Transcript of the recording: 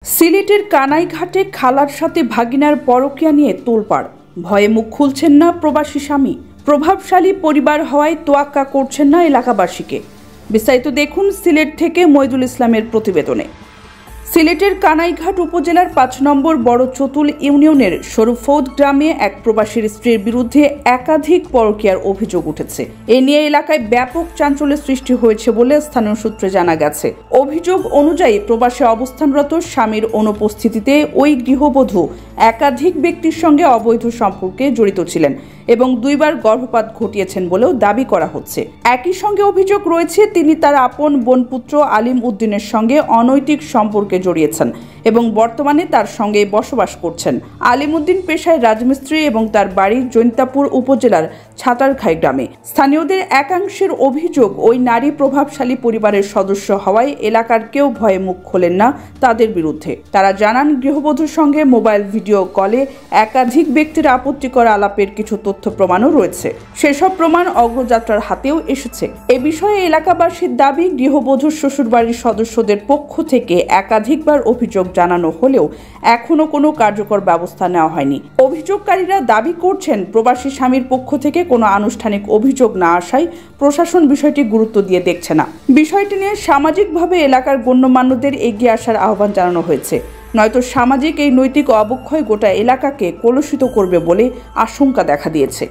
সিলেটের কানাইঘাটে খালার সাথে ভাগিনার পরকীয়া নিয়ে তোলপাড়। ভয়ে মুখ খুলছেন না প্রবাসী স্বামী। প্রভাবশালী পরিবার হওয়ায় তোয়াক্কা করছেন না এলাকাবাসীকে। বিস্তারিত দেখুন সিলেট থেকে মইদুল ইসলামের প্রতিবেদনে। সিলেটের কানাইঘাট উপজেলার ৫ নম্বর বড় চতুল ইউনিয়নের শরুফৌদ গ্রামে এক প্রবাসীর স্ত্রীর বিরুদ্ধে একাধিক পরকীয়ার অভিযোগ উঠেছে। এ নিয়ে এলাকায় ব্যাপক চাঞ্চল্যের সৃষ্টি হয়েছে বলে স্থানীয় সূত্রে জানা গেছে। অভিযোগ অনুযায়ী প্রবাসে অবস্থানরত স্বামীর অনুপস্থিতিতে ওই গৃহবধূ একাধিক ব্যক্তির সঙ্গে অবৈধ সম্পর্কে জড়িত ছিলেন এবং 2বার গর্ভপাত ঘটিয়েছেন বলেও দাবি করা হচ্ছে। একই সঙ্গে অভিযোগ রয়েছে তিনি তার আপন বোনপুত্র আলিম উদ্দিনের সঙ্গে অনৈতিক সম্পর্কে জড়িয়েছেন এবং বর্তমানে তার সঙ্গে বসবাস করছেন। আলিম উদ্দিন পেশায় রাজমিস্ত্রি এবং তার বাড়ি জৈন্তাপুর উপজেলার ছাতারখাই গ্রামে। স্থানীয়দের একাংশের অভিযোগ, ওই নারী প্রভাবশালী পরিবারের সদস্য হওয়ায় এলাকার কেউ ভয়ে মুখ খোলেন না তাদের বিরুদ্ধে। তারা জানান, গৃহবধূর সঙ্গে মোবাইল ভিডিও কলে একাধিক ব্যক্তির আপত্তিকর আলাপের কিছু তথ্য প্রমাণও রয়েছে। সেসব প্রমাণ অগ্রযাত্রার হাতেও এসেছে। এ বিষয়ে এলাকাবাসীর দাবি, গৃহবধূর শ্বশুরবাড়ির সদস্যদের পক্ষ থেকে একাধিকবার অভিযোগ জানানো হলেও এখনো কোনো কার্যকর ব্যবস্থা নেওয়া হয়নি। অভিযোগকারীরা দাবি করছেন, প্রবাসী স্বামীর পক্ষ থেকে কোনো আনুষ্ঠানিক অভিযোগ না আসায় প্রশাসন বিষয়টি গুরুত্ব দিয়ে দেখছে না। বিষয়টি নিয়ে সামাজিকভাবে এলাকার গণ্যমান্যদের এগিয়ে আসার আহ্বান জানানো হয়েছে, নয়তো সামাজিক এই নৈতিক অবক্ষয় গোটা এলাকাকে কলুষিত করবে বলে আশঙ্কা দেখা দিয়েছে।